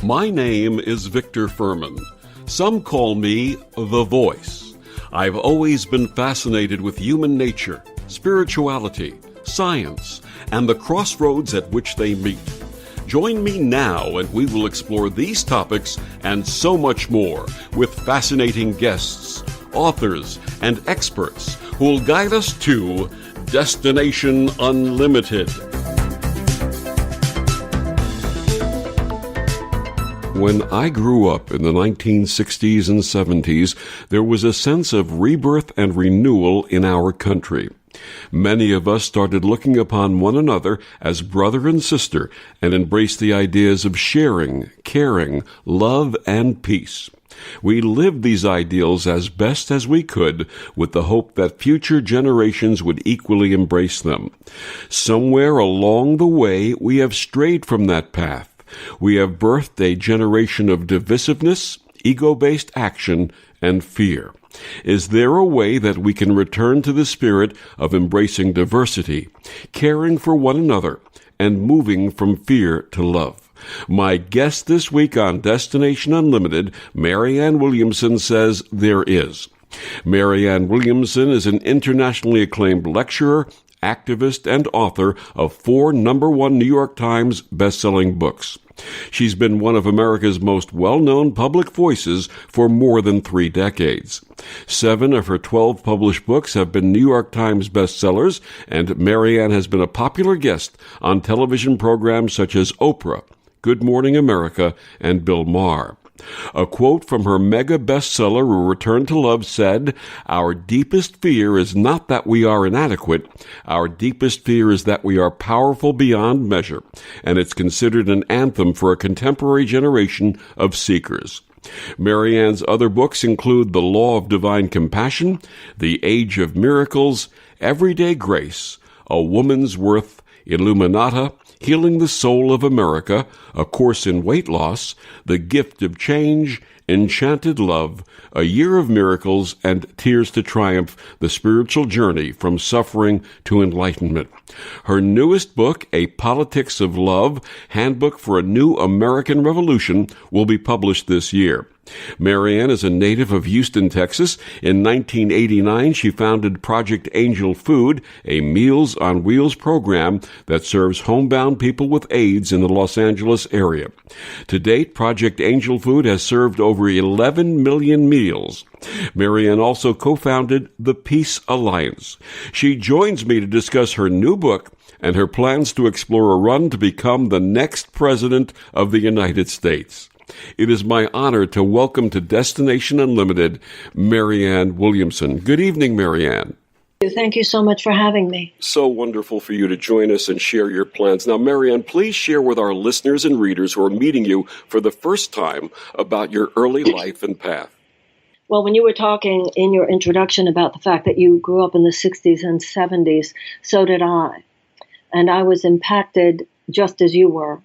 My name is Victor Furman. Some call me the Voice. I've always been fascinated with human nature, spirituality, science, and the crossroads at which they meet. Join me now and we will explore these topics and so much more with fascinating guests, authors, and experts who will guide us to Destination Unlimited. When I grew up in the 1960s and 70s, there was a sense of rebirth and renewal in our country. Many of us started looking upon one another as brother and sister and embraced the ideas of sharing, caring, love, and peace. We lived these ideals as best as we could with the hope that future generations would equally embrace them. Somewhere along the way, we have strayed from that path. We have birthed a generation of divisiveness, ego-based action, and fear. Is there a way that we can return to the spirit of embracing diversity, caring for one another, and moving from fear to love? My guest this week on Destination Unlimited, Marianne Williamson, says there is. Marianne Williamson is an internationally acclaimed lecturer, activist, and author of 4 #1 New York Times bestselling books. She's been one of America's most well-known public voices for more than 3 decades. 7 of her 12 published books have been New York Times bestsellers, and Marianne has been a popular guest on television programs such as Oprah, Good Morning America, and Bill Maher. A quote from her mega bestseller, A Return to Love, said, "Our deepest fear is not that we are inadequate. Our deepest fear is that we are powerful beyond measure." And it's considered an anthem for a contemporary generation of seekers. Marianne's other books include The Law of Divine Compassion, The Age of Miracles, Everyday Grace, A Woman's Worth, Illuminata, Healing the Soul of America, A Course in Weight Loss, The Gift of Change, Enchanted Love, A Year of Miracles, and Tears to Triumph, The Spiritual Journey from Suffering to Enlightenment. Her newest book, A Politics of Love, Handbook for a New American Revolution, will be published this year. Marianne is a native of Houston, Texas. In 1989, she founded Project Angel Food, a Meals on Wheels program that serves homebound people with AIDS in the Los Angeles area. To date, Project Angel Food has served over 11 million meals. Marianne also co-founded the Peace Alliance. She joins me to discuss her new book and her plans to explore a run to become the next president of the United States. It is my honor to welcome to Destination Unlimited, Marianne Williamson. Good evening, Marianne. Thank you so much for having me. So wonderful for you to join us and share your plans. Now, Marianne, please share with our listeners and readers who are meeting you for the first time about your early life and path. Well, when you were talking in your introduction about the fact that you grew up in the 60s and 70s, so did I. And I was impacted just as you were.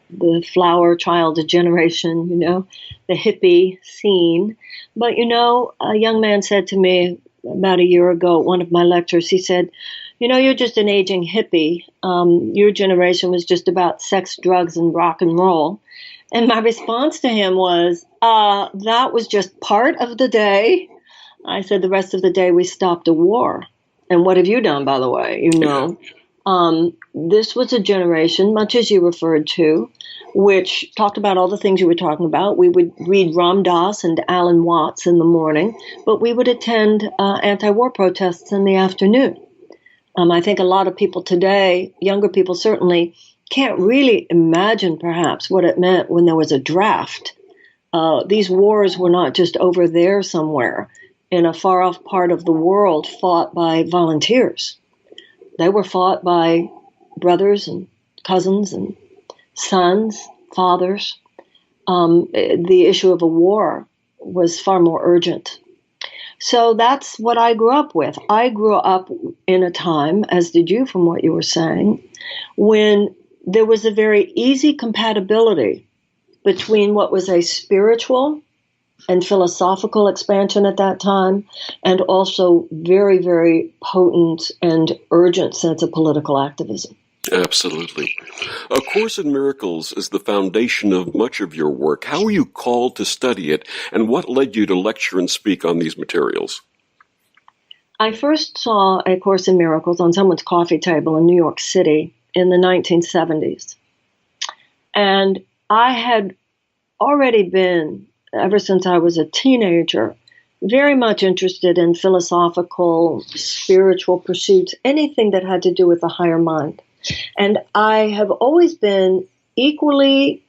The flower child generation, the hippie scene. But, a young man said to me about a year ago at one of my lectures, he said, you're just an aging hippie. Your generation was just about sex, drugs, and rock and roll. And my response to him was, that was just part of the day. I said, the rest of the day we stopped a war. And what have you done, by the way? This was a generation, much as you referred to, which talked about all the things you were talking about. We would read Ram Dass and Alan Watts in the morning, but we would attend anti-war protests in the afternoon. I think a lot of people today, younger people certainly, can't really imagine perhaps what it meant when there was a draft. These wars were not just over there somewhere in a far-off part of the world fought by volunteers. They were fought by brothers and cousins and sons, fathers. The issue of a war was far more urgent. So that's what I grew up with. I grew up in a time, as did you from what you were saying, when there was a very easy compatibility between what was a spiritual and philosophical expansion at that time, and also very, very potent and urgent sense of political activism. Absolutely. A Course in Miracles is the foundation of much of your work. How were you called to study it, and what led you to lecture and speak on these materials? I first saw A Course in Miracles on someone's coffee table in New York City in the 1970s. And I had already been, ever since I was a teenager, very much interested in philosophical, spiritual pursuits, anything that had to do with the higher mind. And I have always been equally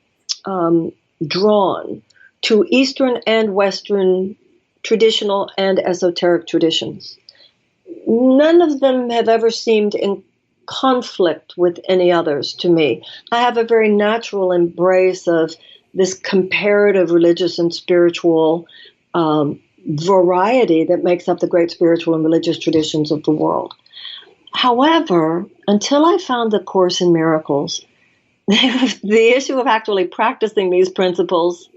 drawn to Eastern and Western traditional and esoteric traditions. None of them have ever seemed in conflict with any others to me. I have a very natural embrace of this comparative religious and spiritual variety that makes up the great spiritual and religious traditions of the world. However, until I found the Course in Miracles, the issue of actually practicing these principles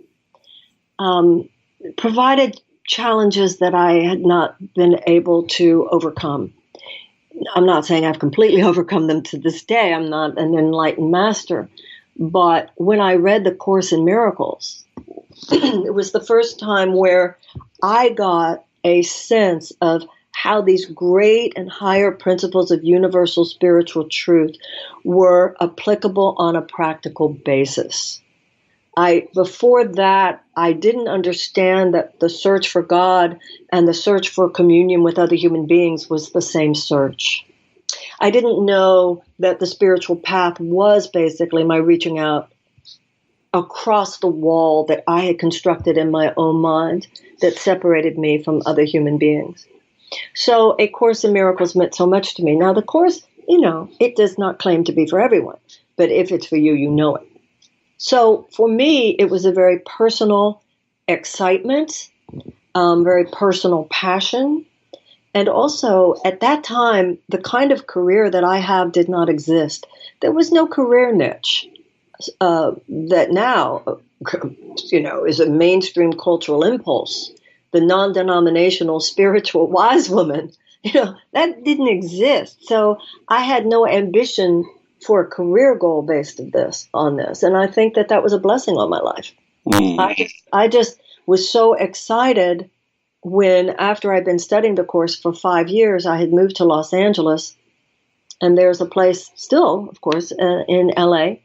provided challenges that I had not been able to overcome. I'm not saying I've completely overcome them to this day. I'm not an enlightened master. But when I read the Course in Miracles, it was the first time where I got a sense of how these great and higher principles of universal spiritual truth were applicable on a practical basis. Before that, I didn't understand that the search for God and the search for communion with other human beings was the same search. I didn't know that the spiritual path was basically my reaching out across the wall that I had constructed in my own mind that separated me from other human beings. So A Course in Miracles meant so much to me. Now, the Course, it does not claim to be for everyone, but if it's for you, you know it. So for me, it was a very personal excitement, very personal passion. And also, at that time, the kind of career that I have did not exist. There was no career niche that now, is a mainstream cultural impulse. The non-denominational spiritual wise woman, that didn't exist. So I had no ambition for a career goal based on this. And I think that was a blessing on my life. I just was so excited when, after I'd been studying the Course for 5 years, I had moved to Los Angeles. And there's a place still, of course, in LA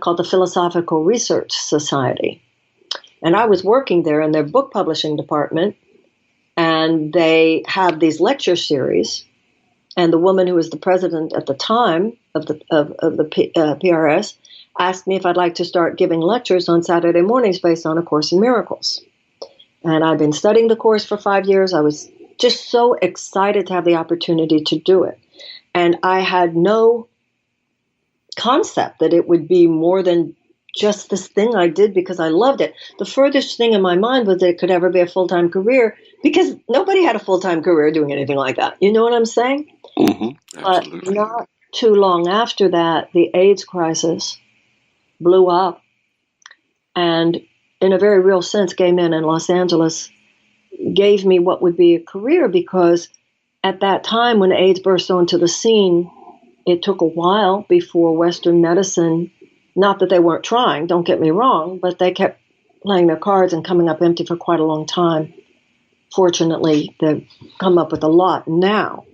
called the Philosophical Research Society. And I was working there in their book publishing department. And they have these lecture series. And the woman who was the president at the time of the PRS asked me if I'd like to start giving lectures on Saturday mornings based on A Course in Miracles. And I'd been studying the Course for 5 years. I was just so excited to have the opportunity to do it. And I had no concept that it would be more than just this thing I did because I loved it. The furthest thing in my mind was that it could ever be a full-time career because nobody had a full-time career doing anything like that. You know what I'm saying? Mm-hmm. But not too long after that, the AIDS crisis blew up. And in a very real sense, gay men in Los Angeles gave me what would be a career because at that time when AIDS burst onto the scene, it took a while before Western medicine, not that they weren't trying, don't get me wrong, but they kept playing their cards and coming up empty for quite a long time. Fortunately, they've come up with a lot now.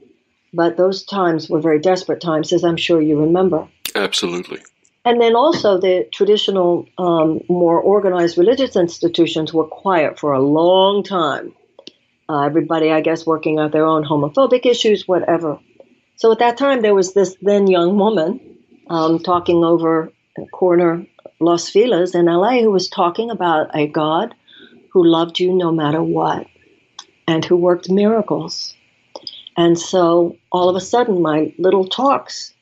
But those times were very desperate times, as I'm sure you remember. Absolutely. And then also the traditional, more organized religious institutions were quiet for a long time. Everybody, I guess, working out their own homophobic issues, whatever. So at that time, there was this then young woman talking over a corner Los Feliz in LA who was talking about a God who loved you no matter what and who worked miracles. And so all of a sudden, my little talks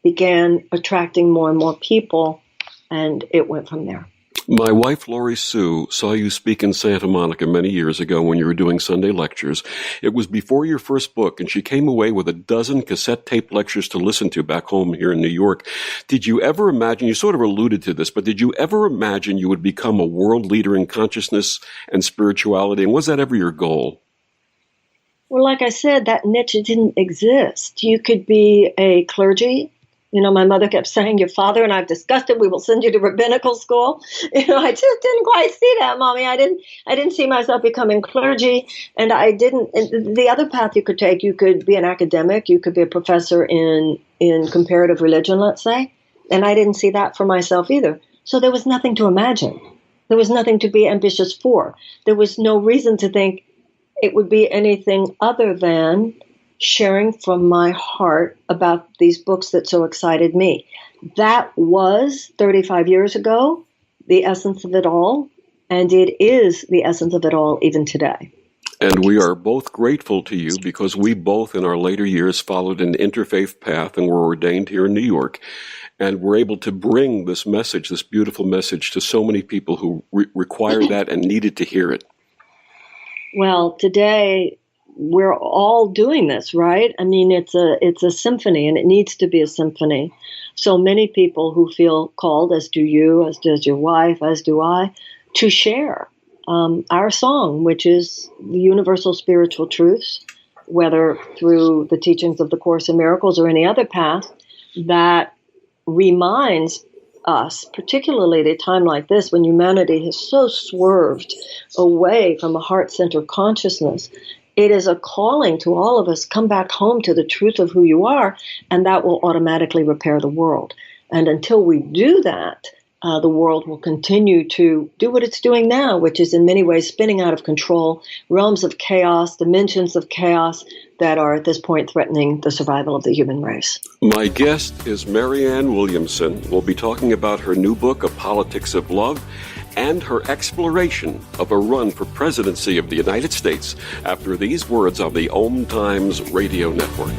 began attracting more and more people, and it went from there. My wife, Lori Sue, saw you speak in Santa Monica many years ago when you were doing Sunday lectures. It was before your first book, and she came away with a dozen cassette tape lectures to listen to back home here in New York. Did you ever imagine, you sort of alluded to this, but did you ever imagine you would become a world leader in consciousness and spirituality? And was that ever your goal? Well, like I said, that niche didn't exist. You could be a clergy My mother kept saying, your father and I have discussed it. We will send you to rabbinical school. I just didn't quite see that, Mommy. I didn't see myself becoming clergy. And the other path you could take, you could be an academic. You could be a professor in comparative religion, let's say. And I didn't see that for myself either. So there was nothing to imagine. There was nothing to be ambitious for. There was no reason to think it would be anything other than sharing from my heart about these books that so excited me. That was 35 years ago, the essence of it all, and it is the essence of it all even today. And we are both grateful to you because we both in our later years followed an interfaith path and were ordained here in New York. And we're able to bring this message, this beautiful message, to so many people who require that and needed to hear it. Well, today we're all doing this, right? I mean, it's a symphony, and it needs to be a symphony. So many people who feel called, as do you, as does your wife, as do I, to share our song, which is the universal spiritual truths, whether through the teachings of the Course in Miracles or any other path, that reminds us, particularly at a time like this when humanity has so swerved away from a heart-centered consciousness. It is a calling to all of us, come back home to the truth of who you are, and that will automatically repair the world. And until we do that, the world will continue to do what it's doing now, which is in many ways spinning out of control, realms of chaos, dimensions of chaos that are at this point threatening the survival of the human race. My guest is Marianne Williamson. We'll be talking about her new book, A Politics of Love, and her exploration of a run for presidency of the United States after these words on the OMTimes radio network.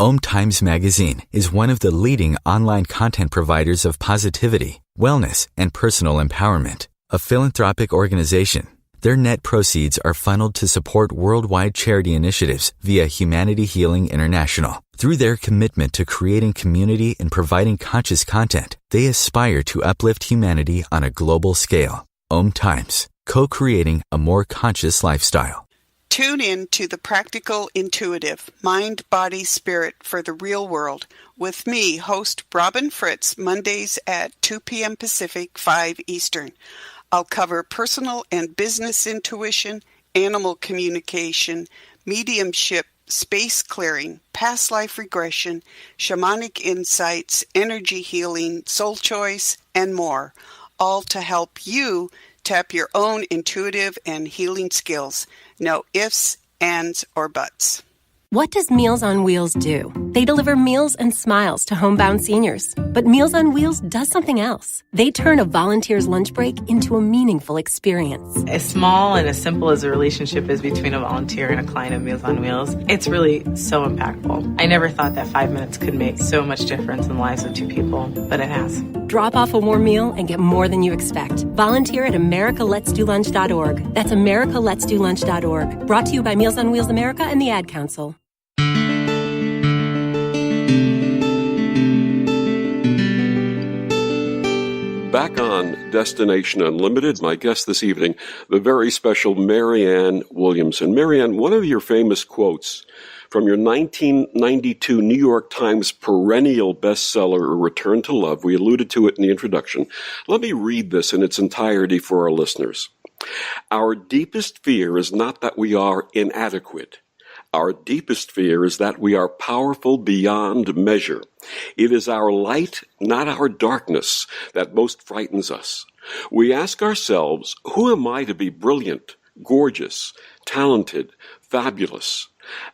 OMTimes Magazine is one of the leading online content providers of positivity, wellness, and personal empowerment. A philanthropic organization, their net proceeds are funneled to support worldwide charity initiatives via Humanity Healing International. Through their commitment to creating community and providing conscious content, they aspire to uplift humanity on a global scale. OMTimes, co-creating a more conscious lifestyle. Tune in to The Practical Intuitive, Mind, Body, Spirit for the Real World with me, host Robin Fritz, Mondays at 2 p.m. Pacific, 5 Eastern. I'll cover personal and business intuition, animal communication, mediumship, space clearing, past life regression, shamanic insights, energy healing, soul choice, and more, all to help you tap your own intuitive and healing skills. No ifs, ands, or buts. What does Meals on Wheels do? They deliver meals and smiles to homebound seniors. But Meals on Wheels does something else. They turn a volunteer's lunch break into a meaningful experience. As small and as simple as a relationship is between a volunteer and a client of Meals on Wheels, it's really so impactful. I never thought that 5 minutes could make so much difference in the lives of two people, but it has. Drop off a warm meal and get more than you expect. Volunteer at americaletsdolunch.org. That's americaletsdolunch.org. Brought to you by Meals on Wheels America and the Ad Council. Back on Destination Unlimited, my guest this evening, the very special Marianne Williamson. Marianne, one of your famous quotes from your 1992 New York Times perennial bestseller, Return to Love, we alluded to it in the introduction. Let me read this in its entirety for our listeners. Our deepest fear is not that we are inadequate. Our deepest fear is that we are powerful beyond measure. It is our light, not our darkness, that most frightens us. We ask ourselves, who am I to be brilliant, gorgeous, talented, fabulous?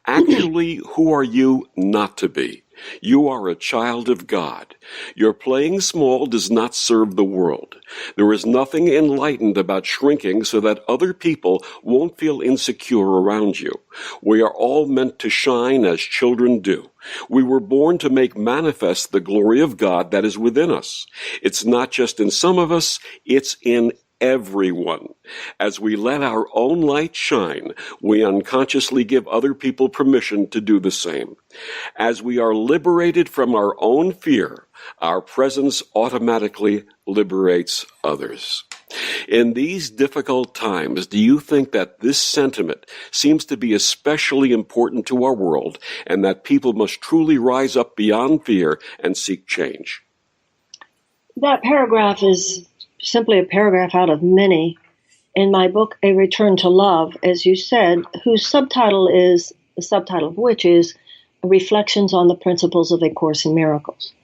Actually, who are you not to be? You are a child of God. Your playing small does not serve the world. There is nothing enlightened about shrinking so that other people won't feel insecure around you. We are all meant to shine as children do. We were born to make manifest the glory of God that is within us. It's not just in some of us, it's in everyone. As we let our own light shine, we unconsciously give other people permission to do the same. As we are liberated from our own fear, our presence automatically liberates others. In these difficult times, do you think that this sentiment seems to be especially important to our world and that people must truly rise up beyond fear and seek change? That paragraph is simply a paragraph out of many in my book, A Return to Love, as you said, whose subtitle is, the subtitle of which is Reflections on the Principles of A Course in Miracles.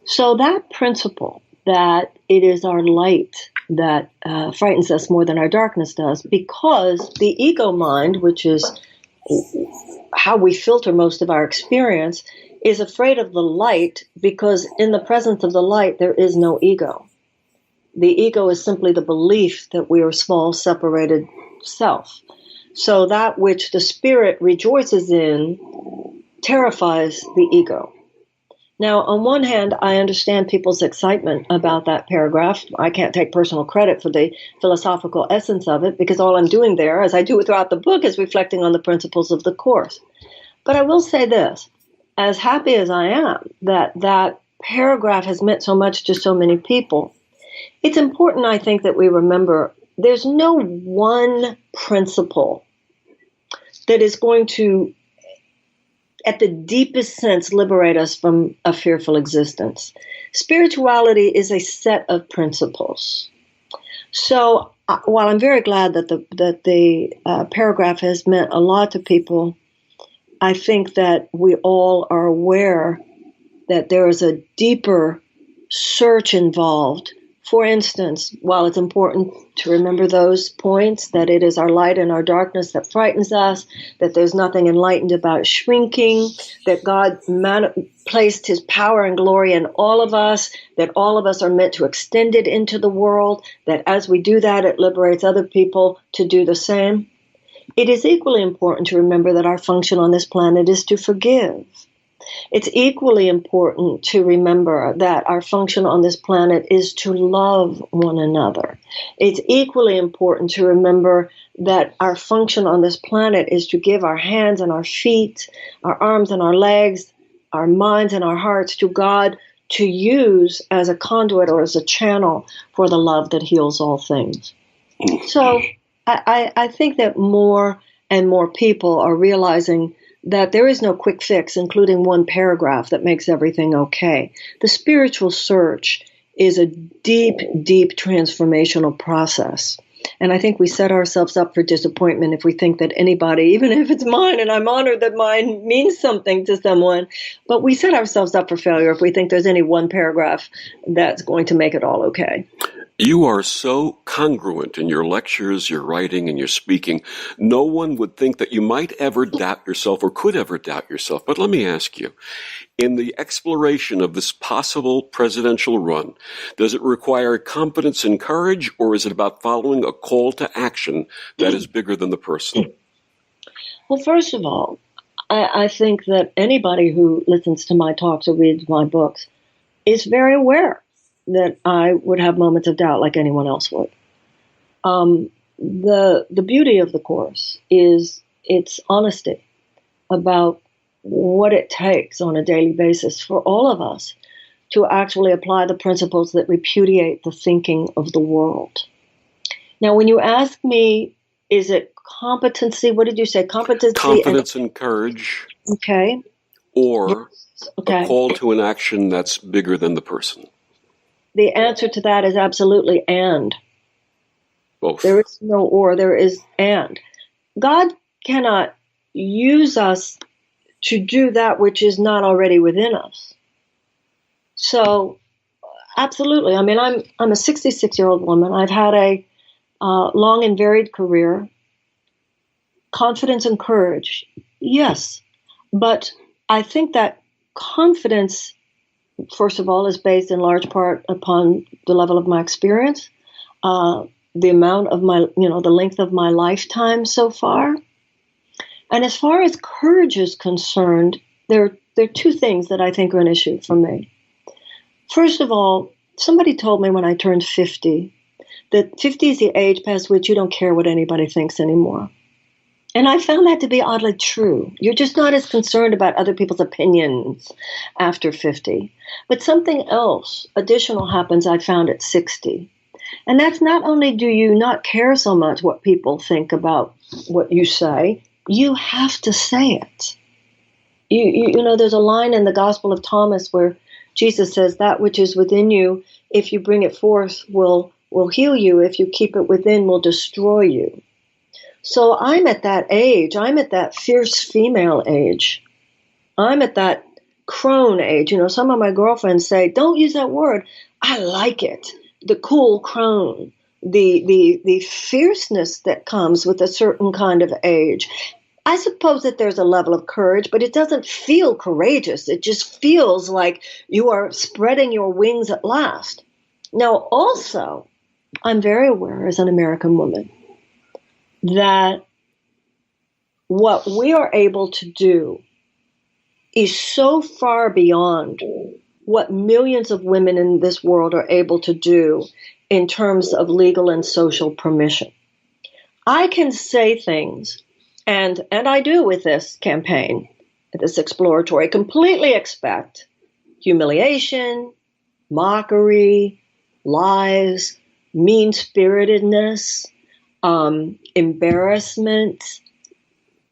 So that principle that it is our light that frightens us more than our darkness does, because the ego mind, which is how we filter most of our experience, is afraid of the light because in the presence of the light, there is no ego. The ego is simply the belief that we are a small, separated self. So that which the spirit rejoices in terrifies the ego. Now, on one hand, I understand people's excitement about that paragraph. I can't take personal credit for the philosophical essence of it because all I'm doing there, as I do throughout the book, is reflecting on the principles of the Course. But I will say this. As happy as I am that that paragraph has meant so much to so many people, it's important, I think, that we remember there's no one principle that is going to, at the deepest sense, liberate us from a fearful existence. Spirituality is a set of principles. So while I'm very glad that the paragraph has meant a lot to people, I think that we all are aware that there is a deeper search involved. For instance, while it's important to remember those points, that it is our light and our darkness that frightens us, that there's nothing enlightened about shrinking, that God placed his power and glory in all of us, that all of us are meant to extend it into the world, that as we do that, it liberates other people to do the same. It is equally important to remember that our function on this planet is to forgive. It's equally important to remember that our function on this planet is to love one another. It's equally important to remember that our function on this planet is to give our hands and our feet, our arms and our legs, our minds and our hearts to God to use as a conduit or as a channel for the love that heals all things. So I think that more and more people are realizing that there is no quick fix, including one paragraph that makes everything okay. The spiritual search is a deep, deep transformational process. And I think we set ourselves up for disappointment if we think that anybody, even if it's mine, and I'm honored that mine means something to someone, but we set ourselves up for failure if we think there's any one paragraph that's going to make it all okay. You are so congruent in your lectures, your writing, and your speaking. No one would think that you might ever doubt yourself or could ever doubt yourself. But let me ask you, in the exploration of this possible presidential run, does it require confidence and courage, or is it about following a call to action that is bigger than the person? Well, first of all, I think that anybody who listens to my talks or reads my books is very aware that I would have moments of doubt like anyone else would. The beauty of the Course is its honesty about what it takes on a daily basis for all of us to actually apply the principles that repudiate the thinking of the world. Now, when you ask me, is it competency? What did you say? Confidence and courage. Okay. Or yes. Okay. a call to an action that's bigger than the person. The answer to that is absolutely and. Both. There is no or, there is and. God cannot use us to do that which is not already within us. So, absolutely. I mean, I'm a 66-year-old woman. I've had a long and varied career. Confidence and courage, yes. But I think that confidence, first of all, is based in large part upon the level of my experience, the amount of my, the length of my lifetime so far. And as far as courage is concerned, there are two things that I think are an issue for me. First of all, somebody told me when I turned 50 that 50 is the age past which you don't care what anybody thinks anymore. And I found that to be oddly true. You're just not as concerned about other people's opinions after 50. But something else additional happens, I found, at 60. And that's not only do you not care so much what people think about what you say, you have to say it. You know, there's a line in the Gospel of Thomas where Jesus says, that which is within you, if you bring it forth, will heal you. If you keep it within, will destroy you. So I'm at that age. I'm at that fierce female age. I'm at that crone age. You know, some of my girlfriends say, don't use that word. I like it. The cool crone, the fierceness that comes with a certain kind of age. I suppose that there's a level of courage, but it doesn't feel courageous. It just feels like you are spreading your wings at last. Now, also, I'm very aware as an American woman that what we are able to do is so far beyond what millions of women in this world are able to do in terms of legal and social permission. I can say things, and I do with this campaign, this exploratory, completely expect humiliation, mockery, lies, mean-spiritedness, embarrassment,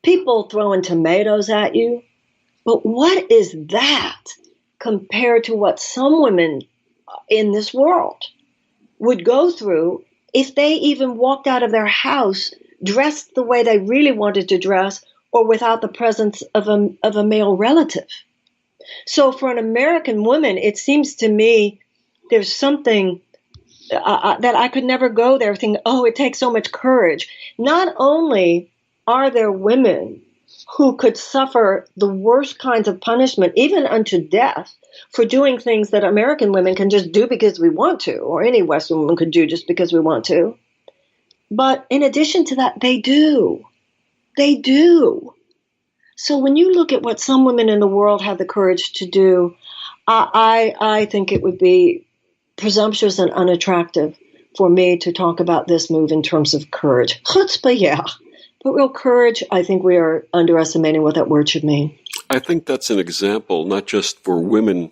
people throwing tomatoes at you. But what is that compared to what some women in this world would go through if they even walked out of their house dressed the way they really wanted to dress or without the presence of a male relative? So for an American woman, it seems to me there's something that I could never go there thinking, oh, it takes so much courage. Not only are there women who could suffer the worst kinds of punishment, even unto death, for doing things that American women can just do because we want to, or any Western woman could do just because we want to. But in addition to that, they do. They do. So when you look at what some women in the world have the courage to do, I think it would be presumptuous and unattractive for me to talk about this move in terms of courage. Chutzpah, yeah. But real courage, I think we are underestimating what that word should mean. I think that's an example, not just for women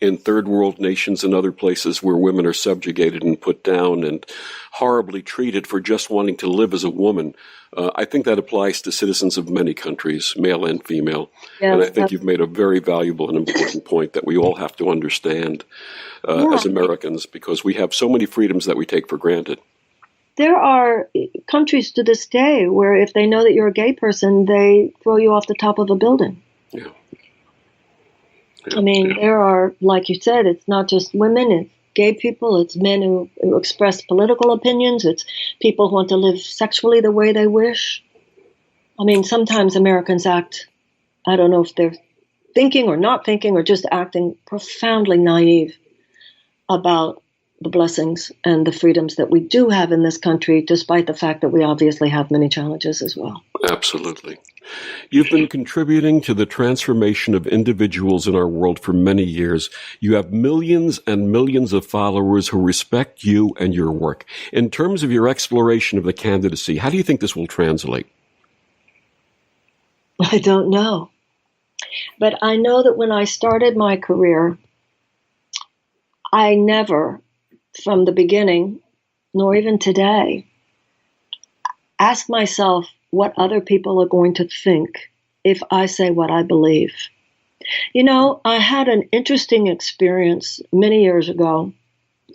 in third world nations and other places where women are subjugated and put down and horribly treated for just wanting to live as a woman. I think that applies to citizens of many countries, male and female. Yes, and I think you've made a very valuable and important point that we all have to understand as Americans, because we have so many freedoms that we take for granted. There are countries to this day where if they know that you're a gay person, they throw you off the top of a building. Yeah. I mean, there are, like you said, it's not just women, it's gay people, it's men who express political opinions, it's people who want to live sexually the way they wish. I mean, sometimes Americans act, I don't know if they're thinking or not thinking or just acting profoundly naive about the blessings and the freedoms that we do have in this country, despite the fact that we obviously have many challenges as well. Absolutely. You've been contributing to the transformation of individuals in our world for many years. You have millions and millions of followers who respect you and your work. In terms of your exploration of the candidacy, how do you think this will translate? I don't know. But I know that when I started my career, I never, from the beginning, nor even today, ask myself what other people are going to think if I say what I believe. You know, I had an interesting experience many years ago.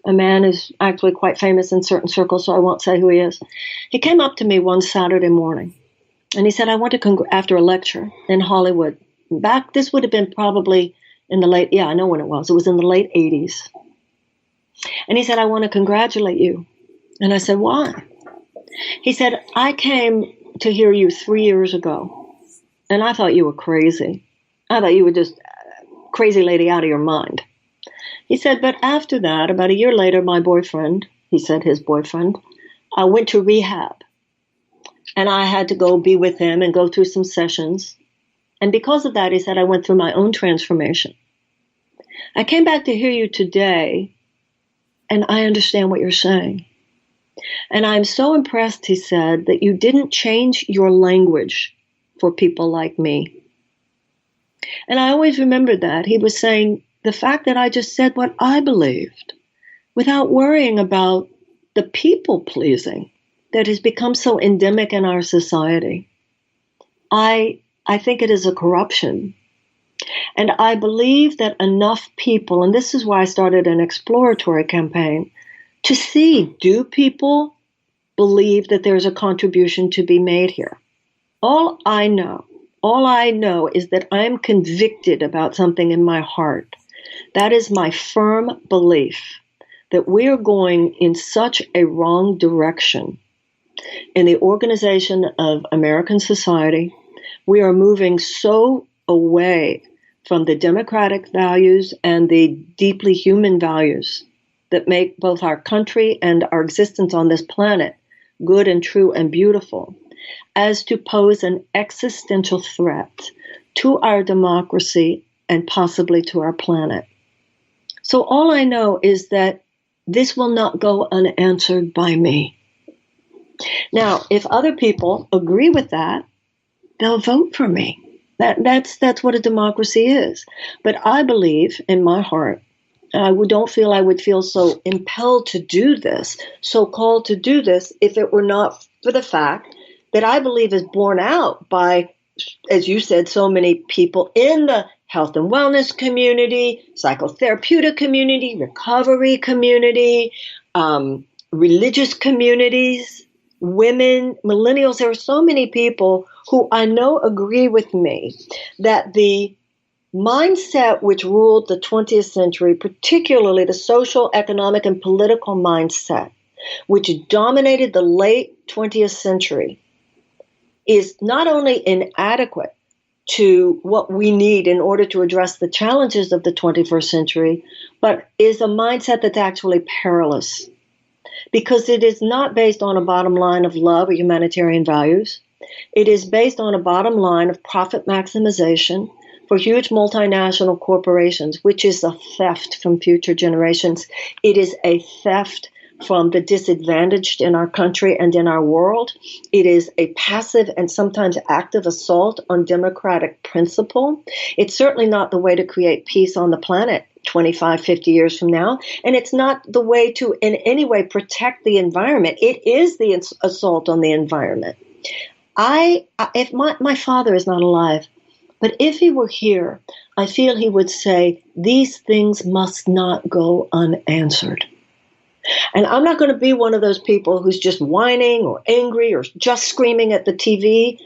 A man is actually quite famous in certain circles, so I won't say who he is. He came up to me one Saturday morning, and he said, I want to, after a lecture in Hollywood. This would have been probably in the late, I know when it was. It was in the late 80s. And he said, I want to congratulate you. And I said, why? He said, I came to hear you 3 years ago, and I thought you were crazy. I thought you were just a crazy lady out of your mind. He said, but after that, about a year later, my boyfriend, he said his boyfriend, went to rehab. And I had to go be with him and go through some sessions. And because of that, he said, I went through my own transformation. I came back to hear you today, and I understand what you're saying. And I'm so impressed, he said, that you didn't change your language for people like me. And I always remembered that. He was saying the fact that I just said what I believed without worrying about the people pleasing that has become so endemic in our society, I think it is a corruption. And I believe that enough people, and this is why I started an exploratory campaign, to see, do people believe that there's a contribution to be made here? All I know is that I'm convicted about something in my heart. That is my firm belief that we are going in such a wrong direction in the organization of American society. We are moving so away from the democratic values and the deeply human values that make both our country and our existence on this planet good and true and beautiful, as to pose an existential threat to our democracy and possibly to our planet. So all I know is that this will not go unanswered by me. Now, if other people agree with that, they'll vote for me. That's what a democracy is. But I believe in my heart, I don't feel I would feel so impelled to do this, so called to do this, if it were not for the fact that I believe is borne out by, as you said, so many people in the health and wellness community, psychotherapeutic community, recovery community, religious communities, women, millennials. There are so many people who I know agree with me that the mindset which ruled the 20th century, particularly the social, economic, and political mindset, which dominated the late 20th century, is not only inadequate to what we need in order to address the challenges of the 21st century, but is a mindset that's actually perilous, because it is not based on a bottom line of love or humanitarian values. It is based on a bottom line of profit maximization for huge multinational corporations, which is a theft from future generations. It is a theft from the disadvantaged in our country and in our world. It is a passive and sometimes active assault on democratic principle. It's certainly not the way to create peace on the planet 25, 50 years from now. And it's not the way to in any way protect the environment. It is the assault on the environment. If my father is not alive, but if he were here, I feel he would say, these things must not go unanswered. And I'm not going to be one of those people who's just whining or angry or just screaming at the TV.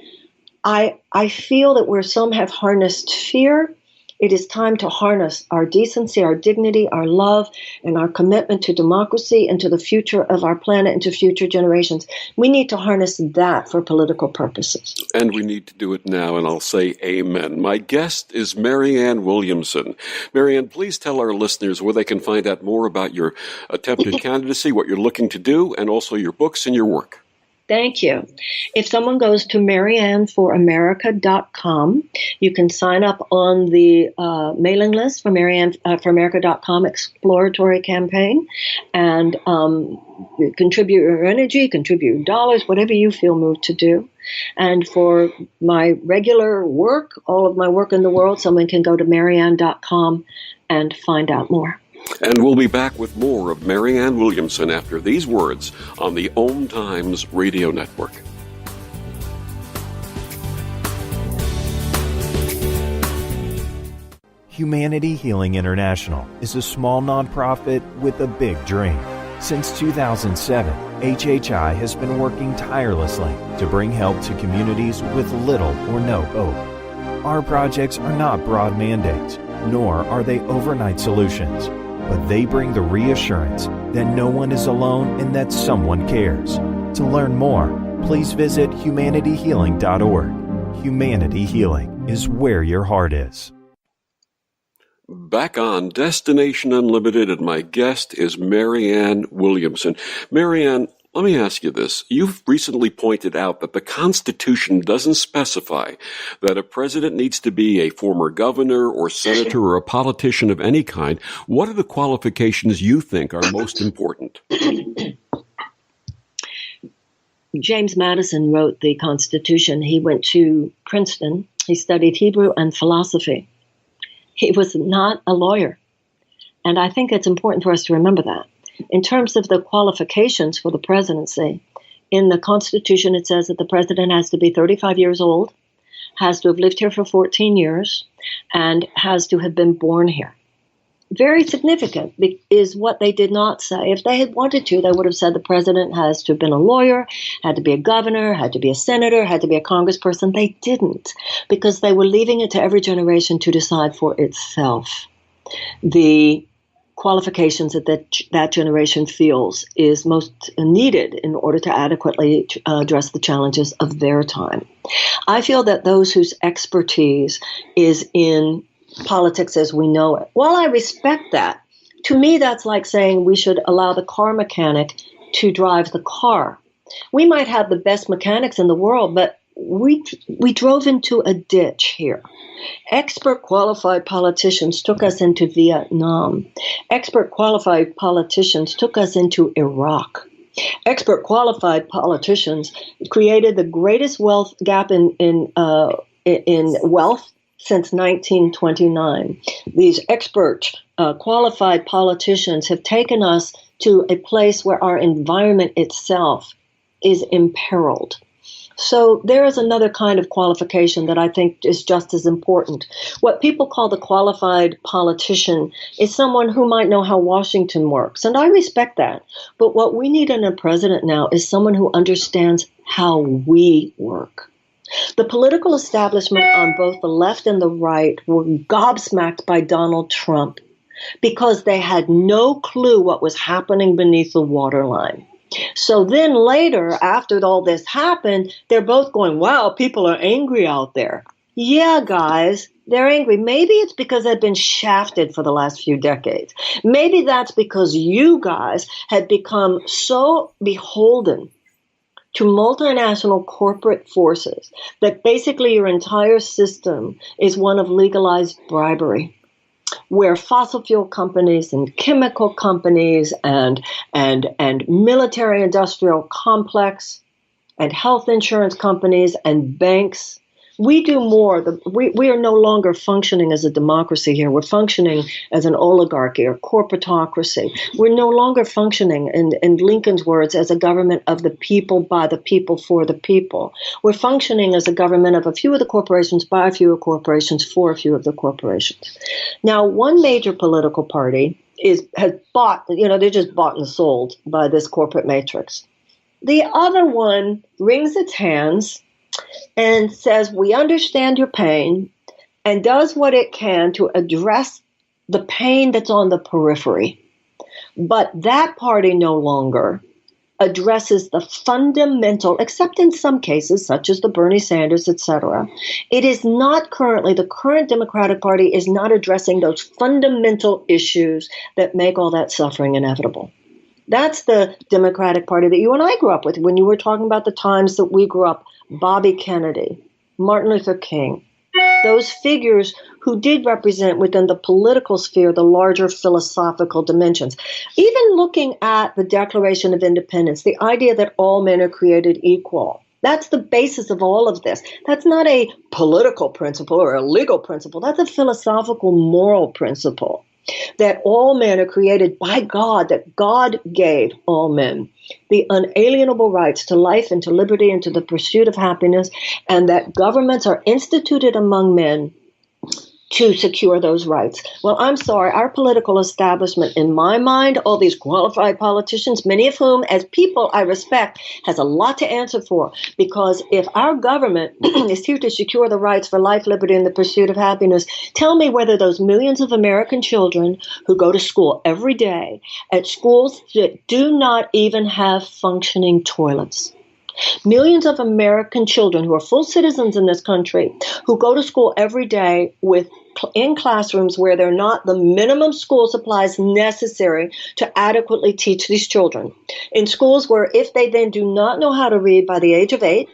I feel that where some have harnessed fear, it is time to harness our decency, our dignity, our love, and our commitment to democracy and to the future of our planet and to future generations. We need to harness that for political purposes. And we need to do it now, and I'll say amen. My guest is Marianne Williamson. Marianne, please tell our listeners where they can find out more about your attempted candidacy, what you're looking to do, and also your books and your work. Thank you. If someone goes to marianneforamerica.com, you can sign up on the mailing list for marianneforamerica.com exploratory campaign and contribute your energy, contribute your dollars, whatever you feel moved to do. And for my regular work, all of my work in the world, someone can go to marianne.com and find out more. And we'll be back with more of Marianne Williamson after these words on the OMTimes Radio Network. Humanity Healing International is a small nonprofit with a big dream. Since 2007, HHI has been working tirelessly to bring help to communities with little or no hope. Our projects are not broad mandates, nor are they overnight solutions, but they bring the reassurance that no one is alone and that someone cares. To learn more, please visit humanityhealing.org. Humanity Healing is where your heart is. Back on Destination Unlimited, and my guest is Marianne Williamson. Marianne, let me ask you this. You've recently pointed out that the Constitution doesn't specify that a president needs to be a former governor or senator or a politician of any kind. What are the qualifications you think are most important? James Madison wrote the Constitution. He went to Princeton. He studied Hebrew and philosophy. He was not a lawyer. And I think it's important for us to remember that. In terms of the qualifications for the presidency, in the Constitution it says that the president has to be 35 years old, has to have lived here for 14 years, and has to have been born here. Very significant is what they did not say. If they had wanted to, they would have said the president has to have been a lawyer, had to be a governor, had to be a senator, had to be a congressperson. They didn't, because they were leaving it to every generation to decide for itself the qualifications that generation feels is most needed in order to adequately address the challenges of their time. I feel that those whose expertise is in politics as we know it, while I respect that, to me that's like saying we should allow the car mechanic to drive the car. We might have the best mechanics in the world, but we drove into a ditch here. Expert qualified politicians took us into Vietnam. Expert qualified politicians took us into Iraq. Expert qualified politicians created the greatest wealth gap in wealth since 1929. These expert qualified politicians have taken us to a place where our environment itself is imperiled. So there is another kind of qualification that I think is just as important. What people call the qualified politician is someone who might know how Washington works, and I respect that. But what we need in a president now is someone who understands how we work. The political establishment on both the left and the right were gobsmacked by Donald Trump because they had no clue what was happening beneath the waterline. So then later, after all this happened, they're both going, wow, people are angry out there. Yeah, guys, they're angry. Maybe it's because they've been shafted for the last few decades. Maybe that's because you guys had become so beholden to multinational corporate forces that basically your entire system is one of legalized bribery, where fossil fuel companies and chemical companies and military industrial complex and health insurance companies and banks, we do more. We are no longer functioning as a democracy here. We're functioning as an oligarchy or corporatocracy. We're no longer functioning, in Lincoln's words, as a government of the people, by the people, for the people. We're functioning as a government of a few of the corporations, by a few of corporations, for a few of the corporations. Now, one major political party has bought, they're just bought and sold by this corporate matrix. The other one wrings its hands and says, we understand your pain, and does what it can to address the pain that's on the periphery. But that party no longer addresses the fundamental, except in some cases, such as the Bernie Sanders, etc. It is not currently, the current Democratic Party is not addressing those fundamental issues that make all that suffering inevitable. That's the Democratic Party that you and I grew up with. When you were talking about the times that we grew up, Bobby Kennedy, Martin Luther King, those figures who did represent within the political sphere the larger philosophical dimensions. Even looking at the Declaration of Independence, the idea that all men are created equal. That's the basis of all of this. That's not a political principle or a legal principle. That's a philosophical, moral principle. That all men are created by God, that God gave all men the unalienable rights to life and to liberty and to the pursuit of happiness, and that governments are instituted among men to secure those rights. Well, I'm sorry, our political establishment, in my mind, all these qualified politicians, many of whom, as people I respect, has a lot to answer for. Because if our government is here to secure the rights for life, liberty, and the pursuit of happiness, tell me whether those millions of American children who go to school every day at schools that do not even have functioning toilets, millions of American children who are full citizens in this country who go to school every day in classrooms where they're not the minimum school supplies necessary to adequately teach these children. In schools where if they then do not know how to read by the age of 8,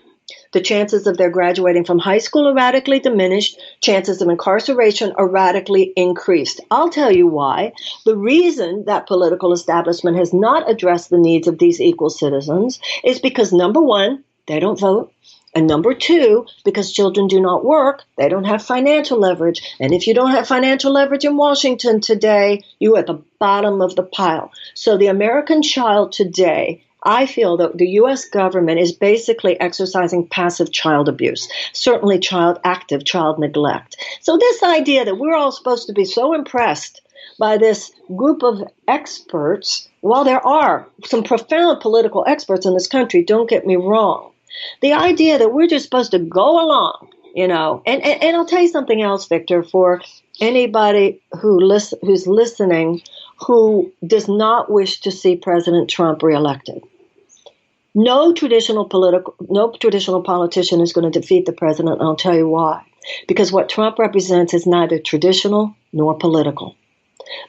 the chances of their graduating from high school are radically diminished, chances of incarceration are radically increased. I'll tell you why. The reason that political establishment has not addressed the needs of these equal citizens is because, number one, they don't vote. And number two, because children do not work, they don't have financial leverage. And if you don't have financial leverage in Washington today, you're at the bottom of the pile. So the American child today, I feel that the U.S. government is basically exercising passive child abuse, certainly active child neglect. So this idea that we're all supposed to be so impressed by this group of experts, while there are some profound political experts in this country, don't get me wrong, the idea that we're just supposed to go along, and I'll tell you something else, Victor, for anybody who's listening who does not wish to see President Trump reelected. No traditional politician is going to defeat the president, and I'll tell you why. Because what Trump represents is neither traditional nor political.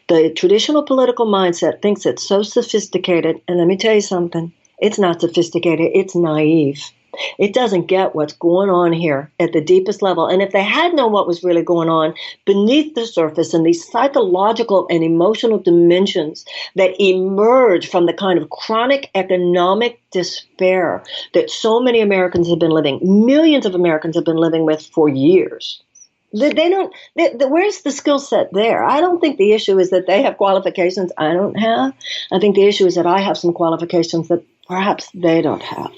The traditional political mindset thinks it's so sophisticated, and let me tell you something, it's not sophisticated, it's naive. It doesn't get what's going on here at the deepest level. And if they had known what was really going on beneath the surface and these psychological and emotional dimensions that emerge from the kind of chronic economic despair that so many Americans have been living, millions of Americans have been living with for years. Where's the skill set there? I don't think the issue is that they have qualifications I don't have. I think the issue is that I have some qualifications that perhaps they don't have.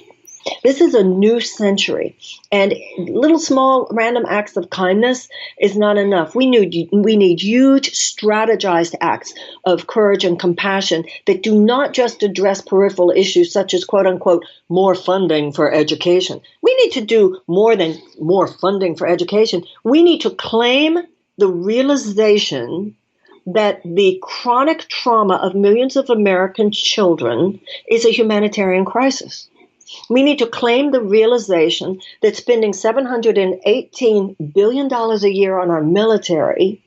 This is a new century, and little small random acts of kindness is not enough. We need huge strategized acts of courage and compassion that do not just address peripheral issues such as, quote unquote, more funding for education. We need to do more than more funding for education. We need to claim the realization that the chronic trauma of millions of American children is a humanitarian crisis. We need to claim the realization that spending $718 billion a year on our military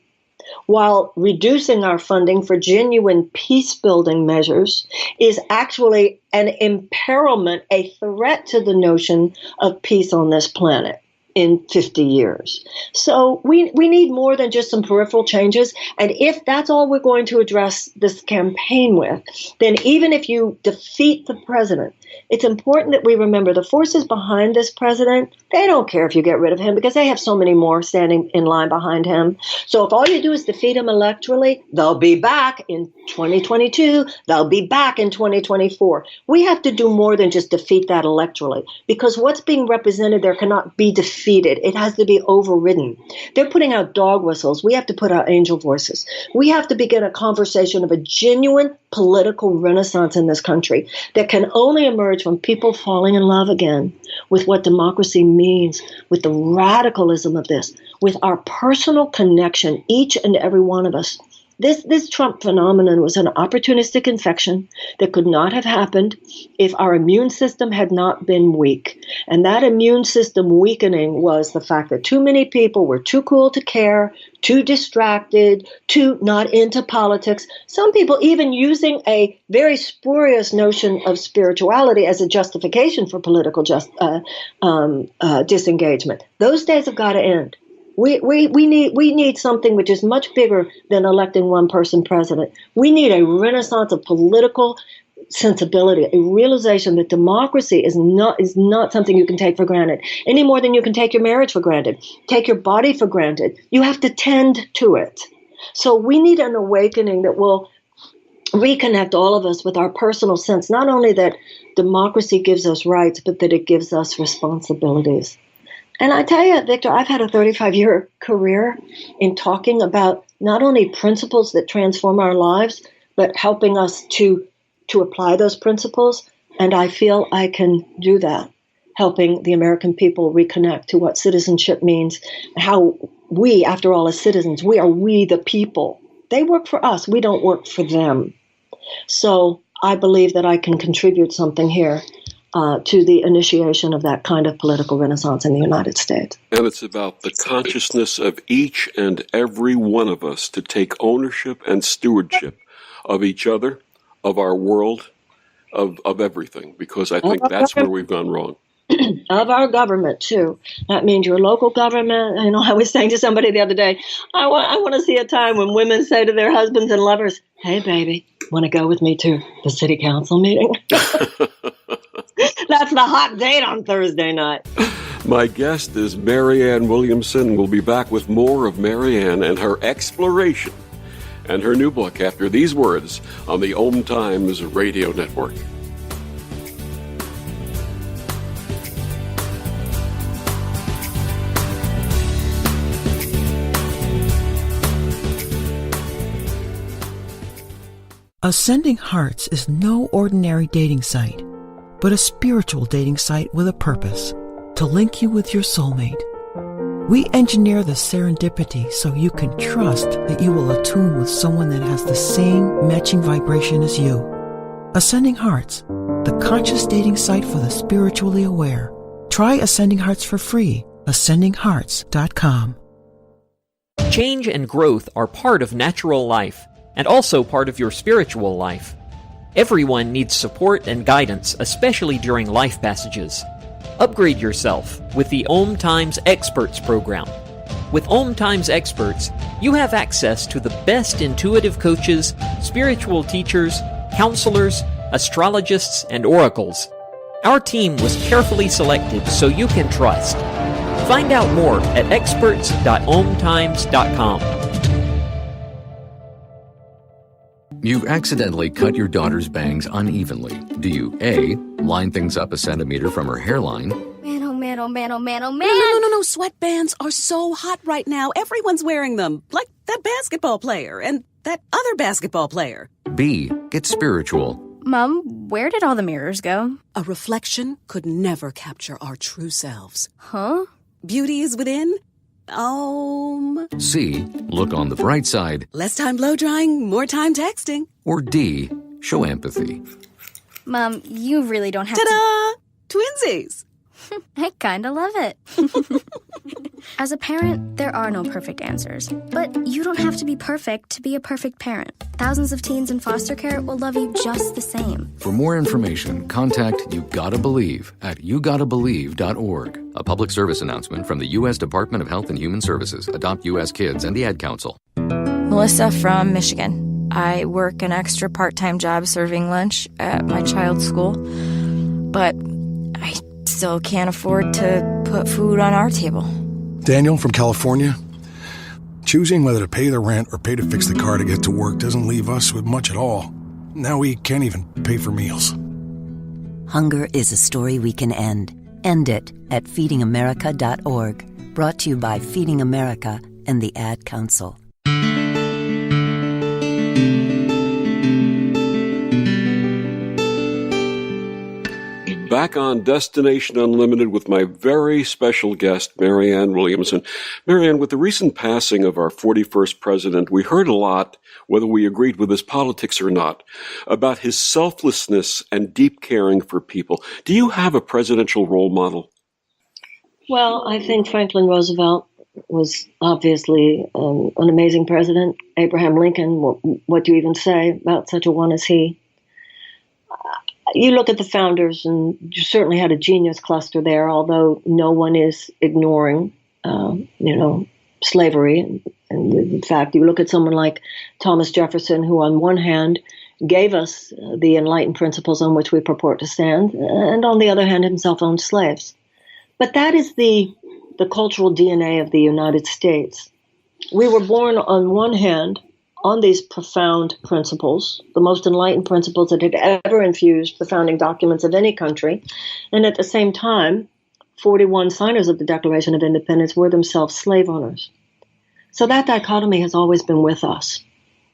while reducing our funding for genuine peace-building measures is actually an imperilment, a threat to the notion of peace on this planet in 50 years. So we need more than just some peripheral changes. And if that's all we're going to address this campaign with, then even if you defeat the president, it's important that we remember the forces behind this president, they don't care if you get rid of him because they have so many more standing in line behind him. So if all you do is defeat him electorally, they'll be back in 2022. They'll be back in 2024. We have to do more than just defeat that electorally because what's being represented there cannot be defeated. It has to be overridden. They're putting out dog whistles. We have to put out angel voices. We have to begin a conversation of a genuine political renaissance in this country that can only emerge from people falling in love again with what democracy means, with the radicalism of this, with our personal connection, each and every one of us. This Trump phenomenon was an opportunistic infection that could not have happened if our immune system had not been weak. And that immune system weakening was the fact that too many people were too cool to care, too distracted, too not into politics. Some people even using a very spurious notion of spirituality as a justification for political disengagement. Those days have got to end. We need something which is much bigger than electing one person president. We need a renaissance of political sensibility, a realization that democracy is not something you can take for granted, any more than you can take your marriage for granted, take your body for granted. You have to tend to it. So we need an awakening that will reconnect all of us with our personal sense, not only that democracy gives us rights, but that it gives us responsibilities. And I tell you, Victor, I've had a 35-year career in talking about not only principles that transform our lives, but helping us to apply those principles. And I feel I can do that, helping the American people reconnect to what citizenship means, how we, after all, as citizens, we the people. They work for us. We don't work for them. So I believe that I can contribute something here to the initiation of that kind of political renaissance in the United States. And it's about the consciousness of each and every one of us to take ownership and stewardship of each other, of our world, of everything, because I think that's where we've gone wrong. Of our government, too. That means your local government. You know, I was saying to somebody the other day, I want to see a time when women say to their husbands and lovers, "Hey, baby, want to go with me to the city council meeting?" That's the hot date on Thursday night. My guest is Marianne Williamson. We'll be back with more of Marianne and her exploration and her new book after these words on the OMTimes radio network. Ascending Hearts is no ordinary dating site, but a spiritual dating site with a purpose, to link you with your soulmate. We engineer the serendipity so you can trust that you will attune with someone that has the same matching vibration as you. Ascending Hearts, the conscious dating site for the spiritually aware. Try Ascending Hearts for free. AscendingHearts.com. Change and growth are part of natural life, and also part of your spiritual life. Everyone needs support and guidance, especially during life passages. Upgrade yourself with the OMTimes Experts program. With OMTimes Experts, you have access to the best intuitive coaches, spiritual teachers, counselors, astrologists, and oracles. Our team was carefully selected so you can trust. Find out more at experts.omtimes.com. You've accidentally cut your daughter's bangs unevenly. Do you A, line things up a centimeter from her hairline? Man, oh man, oh man, oh man, oh man. No. Sweatbands are so hot right now. Everyone's wearing them. Like that basketball player and that other basketball player. B, get spiritual. Mom, where did all the mirrors go? A reflection could never capture our true selves. Huh? Beauty is within. C, look on the bright side. Less time blow drying, more time texting. Or D, show empathy. Mom, you really don't have Ta-da! Twinsies! I kinda love it. As a parent, there are no perfect answers. But you don't have to be perfect to be a perfect parent. Thousands of teens in foster care will love you just the same. For more information, contact You Gotta Believe at yougottabelieve.org. A public service announcement from the U.S. Department of Health and Human Services, Adopt U.S. Kids, and the Ad Council. Melissa from Michigan. I work an extra part-time job serving lunch at my child's school, but I still can't afford to put food on our table. Daniel from California. Choosing whether to pay the rent or pay to fix the car to get to work doesn't leave us with much at all. Now we can't even pay for meals. Hunger is a story we can end. End it at feedingamerica.org. Brought to you by Feeding America and the Ad Council. Back on Destination Unlimited with my very special guest, Marianne Williamson. Marianne, with the recent passing of our 41st president, we heard a lot, whether we agreed with his politics or not, about his selflessness and deep caring for people. Do you have a presidential role model? Well, I think Franklin Roosevelt was obviously an amazing president. Abraham Lincoln, what do you even say about such a one as he? You look at the founders, and you certainly had a genius cluster there, although no one is ignoring, slavery. And in fact, you look at someone like Thomas Jefferson, who on one hand gave us the enlightened principles on which we purport to stand, and on the other hand, himself owned slaves. But that is the cultural DNA of the United States. We were born on one hand on these profound principles, the most enlightened principles that had ever infused the founding documents of any country. And at the same time, 41 signers of the Declaration of Independence were themselves slave owners. So that dichotomy has always been with us.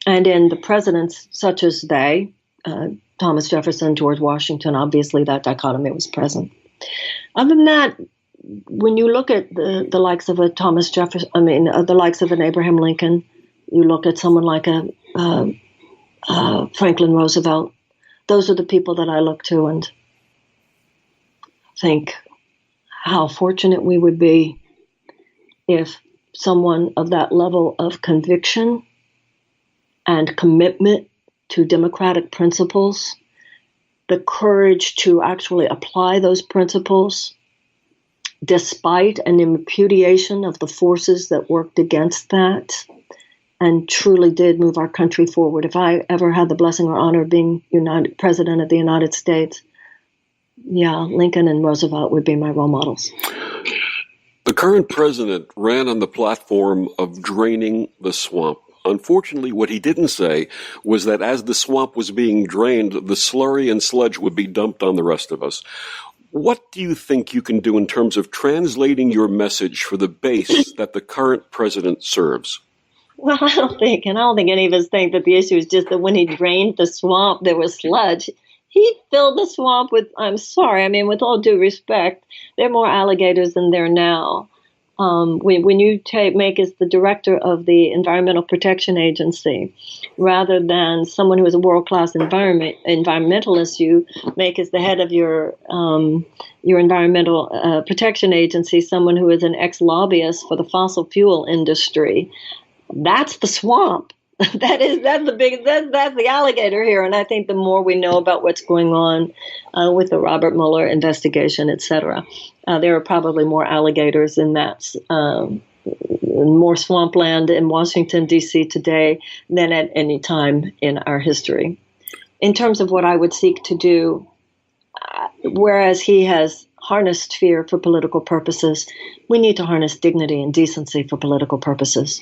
And in the presidents such as they, Thomas Jefferson, George Washington, obviously that dichotomy was present. Other than that, when you look at the likes of a Thomas Jefferson, the likes of an Abraham Lincoln, you look at someone like a Franklin Roosevelt, those are the people that I look to and think how fortunate we would be if someone of that level of conviction and commitment to democratic principles, the courage to actually apply those principles despite an imputation of the forces that worked against that, and truly did move our country forward. If I ever had the blessing or honor of being President of the United States, Lincoln and Roosevelt would be my role models. The current president ran on the platform of draining the swamp. Unfortunately, what he didn't say was that as the swamp was being drained, the slurry and sludge would be dumped on the rest of us. What do you think you can do in terms of translating your message for the base that the current president serves? Well, I don't think any of us think that the issue is just that when he drained the swamp, there was sludge. He filled the swamp with, with all due respect, there are more alligators than there are now. When you make as the director of the Environmental Protection Agency, rather than someone who is a world-class environmentalist, you make as the head of your Environmental Protection Agency someone who is an ex-lobbyist for the fossil fuel industry. That's the swamp. That's the alligator here. And I think the more we know about what's going on with the Robert Mueller investigation, et cetera, there are probably more alligators in that, more swampland in Washington, D.C. today than at any time in our history. In terms of what I would seek to do, whereas he has harnessed fear for political purposes, we need to harness dignity and decency for political purposes.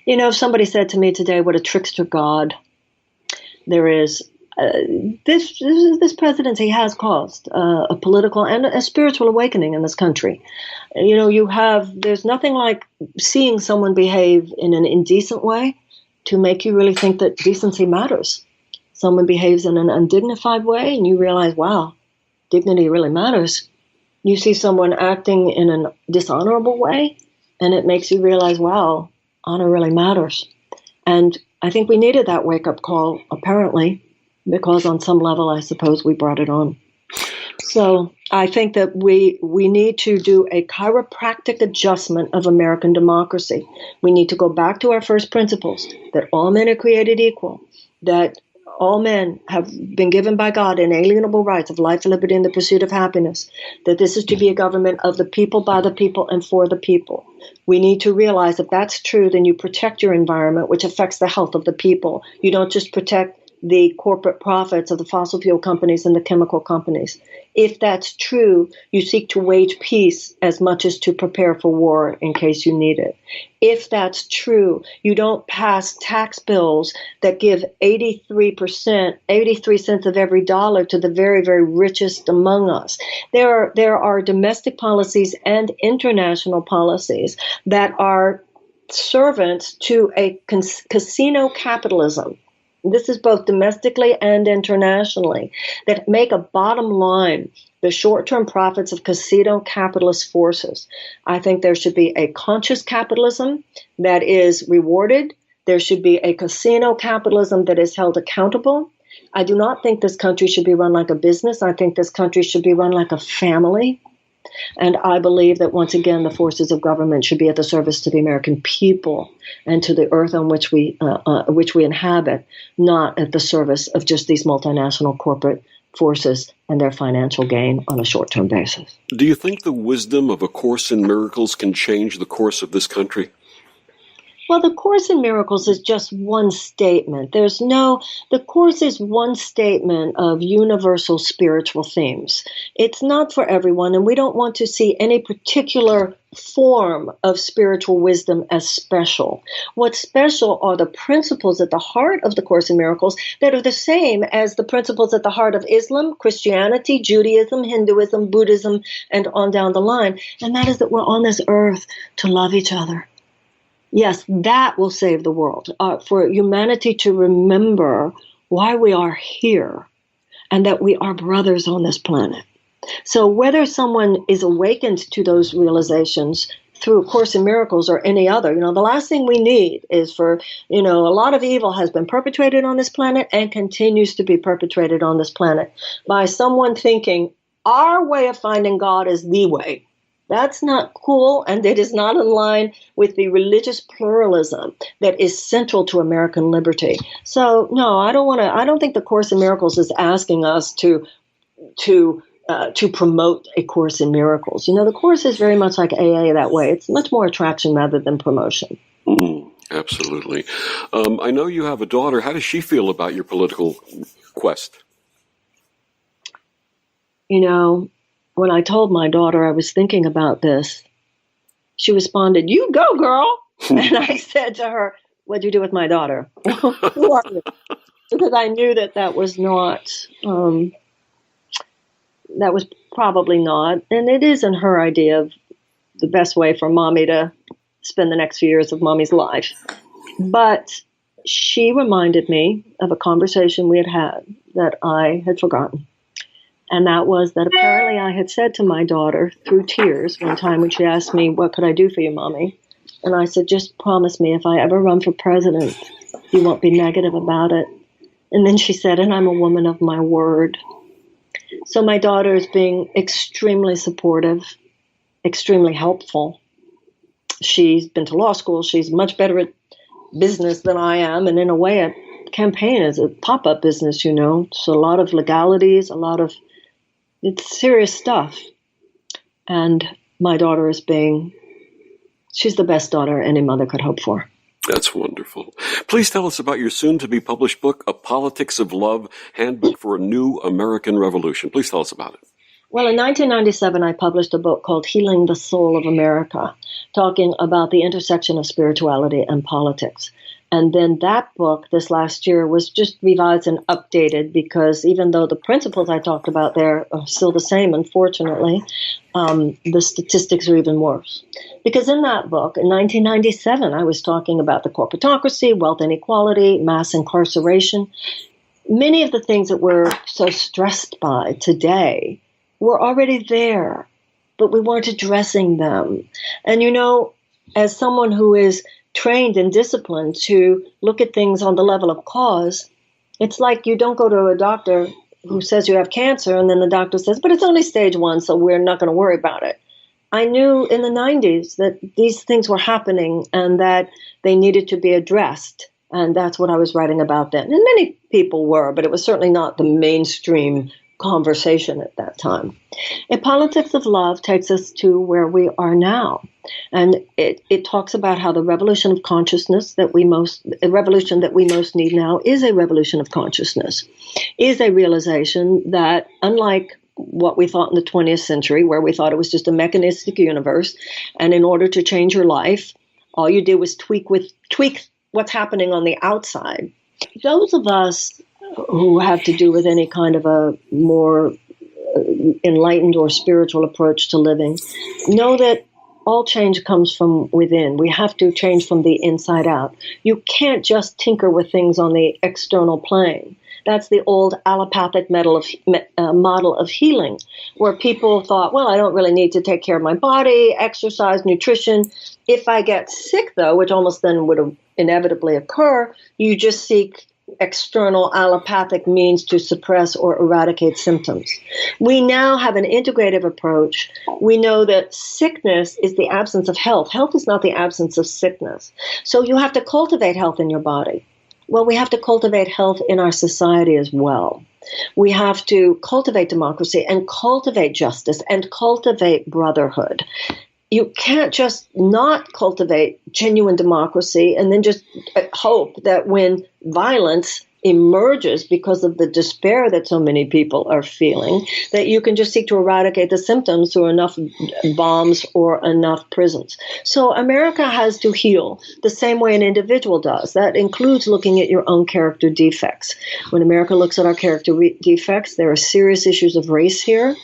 If somebody said to me today, what a trickster God there is, this presidency has caused a political and a spiritual awakening in this country. There's nothing like seeing someone behave in an indecent way to make you really think that decency matters. Someone behaves in an undignified way and you realize, wow, dignity really matters. You see someone acting in a dishonorable way, and it makes you realize, wow, honor really matters. And I think we needed that wake-up call, apparently, because on some level, I suppose, we brought it on. So I think that we need to do a chiropractic adjustment of American democracy. We need to go back to our first principles, that all men are created equal, that all men have been given by God inalienable rights of life, liberty, and the pursuit of happiness, that this is to be a government of the people, by the people, and for the people. We need to realize if that's true, then you protect your environment, which affects the health of the people. You don't just protect the corporate profits of the fossil fuel companies and the chemical companies. If that's true, you seek to wage peace as much as to prepare for war in case you need it. If that's true, you don't pass tax bills that give 83 cents of every dollar to the very, very richest among us. There are domestic policies and international policies that are servants to a casino capitalism. This is both domestically and internationally, that make a bottom line the short-term profits of casino capitalist forces. I think there should be a conscious capitalism that is rewarded. There should be a casino capitalism that is held accountable. I do not think this country should be run like a business. I think this country should be run like a family. And I believe that, once again, the forces of government should be at the service to the American people and to the earth on which we inhabit, not at the service of just these multinational corporate forces and their financial gain on a short-term basis. Do you think the wisdom of A Course in Miracles can change the course of this country? Well, the Course in Miracles is just one statement. The Course is one statement of universal spiritual themes. It's not for everyone, and we don't want to see any particular form of spiritual wisdom as special. What's special are the principles at the heart of the Course in Miracles that are the same as the principles at the heart of Islam, Christianity, Judaism, Hinduism, Buddhism, and on down the line. And that is that we're on this earth to love each other. Yes, that will save the world, for humanity to remember why we are here and that we are brothers on this planet. So whether someone is awakened to those realizations through A Course in Miracles or any other, the last thing we need is for, a lot of evil has been perpetrated on this planet and continues to be perpetrated on this planet by someone thinking our way of finding God is the way. That's not cool, and it is not in line with the religious pluralism that is central to American liberty. So, no, I don't think the Course in Miracles is asking us to promote A Course in Miracles. The Course is very much like AA that way. It's much more attraction rather than promotion. Absolutely. I know you have a daughter. How does she feel about your political quest? when I told my daughter I was thinking about this, she responded, "You go, girl." And I said to her, "What'd you do with my daughter?" Who are you? Because I knew that was not, that was probably not, and it isn't her idea of the best way for mommy to spend the next few years of mommy's life. But she reminded me of a conversation we had that I had forgotten. And that was that apparently I had said to my daughter through tears one time when she asked me, "What could I do for you, Mommy?" And I said, "Just promise me if I ever run for president, you won't be negative about it." And then she said, "And I'm a woman of my word." So my daughter is being extremely supportive, extremely helpful. She's been to law school. She's much better at business than I am. And in a way, a campaign is a pop-up business, So a lot of legalities, it's serious stuff. And my daughter she's the best daughter any mother could hope for. That's wonderful. Please tell us about your soon-to-be-published book, A Politics of Love, Handbook for a New American Revolution. Please tell us about it. Well, in 1997, I published a book called Healing the Soul of America, talking about the intersection of spirituality and politics. And then that book this last year was just revised and updated because even though the principles I talked about there are still the same, unfortunately, the statistics are even worse. Because in that book, in 1997, I was talking about the corporatocracy, wealth inequality, mass incarceration. Many of the things that we're so stressed by today were already there, but we weren't addressing them. And as someone who is trained and disciplined to look at things on the level of cause, it's like you don't go to a doctor who says you have cancer and then the doctor says, "But it's only stage 1, so we're not going to worry about it." I knew in the 90s that these things were happening and that they needed to be addressed. And that's what I was writing about then. And many people were, but it was certainly not the mainstream conversation at that time. A Politics of Love takes us to where we are now. And it talks about how the revolution of consciousness the revolution that we most need now is a revolution of consciousness, is a realization that unlike what we thought in the 20th century, where we thought it was just a mechanistic universe, and in order to change your life, all you did was tweak what's happening on the outside. Those of us who have to do with any kind of a more enlightened or spiritual approach to living know that all change comes from within. We have to change from the inside out. You can't just tinker with things on the external plane. That's the old allopathic model of healing, where people thought, well, I don't really need to take care of my body, exercise, nutrition. If I get sick, though, which almost then would inevitably occur, you just seek external allopathic means to suppress or eradicate symptoms. We now have an integrative approach. We know that sickness is the absence of health. Health is not the absence of sickness. So you have to cultivate health in your body. Well, we have to cultivate health in our society as well. We have to cultivate democracy and cultivate justice and cultivate brotherhood. You can't just not cultivate genuine democracy and then just hope that when violence emerges because of the despair that so many people are feeling, that you can just seek to eradicate the symptoms through enough bombs or enough prisons. So America has to heal the same way an individual does. That includes looking at your own character defects. When America looks at our character defects, there are serious issues of race here.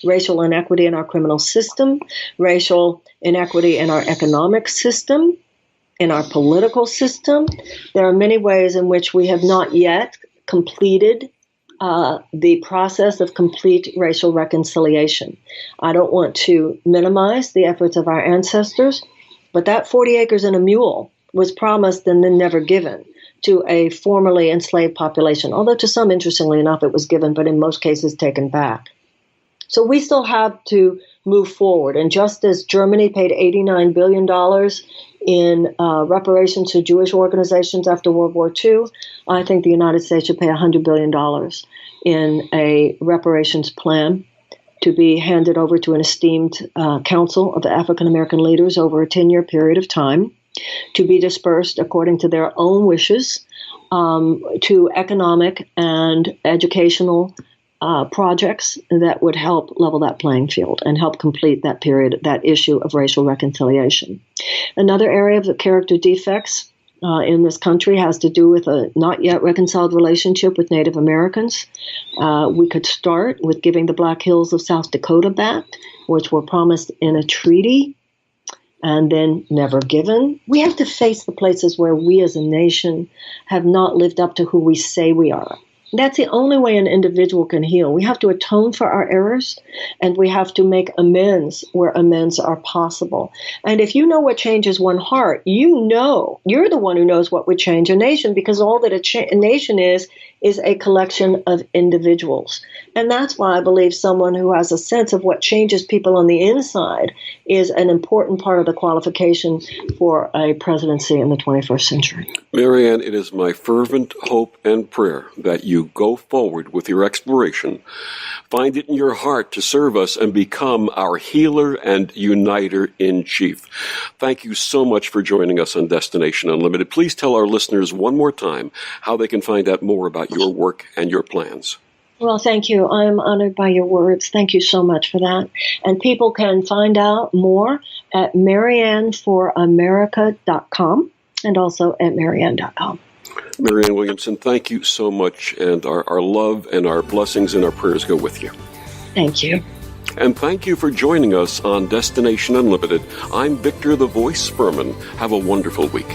Racial inequity in our criminal system, racial inequity in our economic system, in our political system. There are many ways in which we have not yet completed the process of complete racial reconciliation. I don't want to minimize the efforts of our ancestors, but that 40 acres and a mule was promised and then never given to a formerly enslaved population, although to some, interestingly enough, it was given, but in most cases taken back. So we still have to move forward. And just as Germany paid $89 billion in reparations to Jewish organizations after World War II, I think the United States should pay $100 billion in a reparations plan to be handed over to an esteemed council of African American leaders over a 10-year period of time, to be dispersed according to their own wishes to economic and educational projects that would help level that playing field and help complete that period, that issue of racial reconciliation. Another area of the character defects in this country has to do with a not yet reconciled relationship with Native Americans. We could start with giving the Black Hills of South Dakota back, which were promised in a treaty and then never given. We have to face the places where we as a nation have not lived up to who we say we are. That's the only way an individual can heal. We have to atone for our errors, and we have to make amends where amends are possible. And if you know what changes one heart, you know, you're the one who knows what would change a nation, because all that a nation is a collection of individuals. And that's why I believe someone who has a sense of what changes people on the inside is an important part of the qualification for a presidency in the 21st century. Marianne, it is my fervent hope and prayer that you go forward with your exploration, find it in your heart to serve us and become our healer and uniter in chief. Thank you so much for joining us on Destination Unlimited. Please tell our listeners one more time how they can find out more about your work and your plans. Well, thank you. I'm honored by your words. Thank you so much for that. And people can find out more at marianneforamerica.com and also at marianne.com. Marianne Williamson, thank you so much, and our love and our blessings and our prayers go with you. Thank you. And thank you for joining us on Destination Unlimited. I'm Victor the Voice Furman. Have a wonderful week.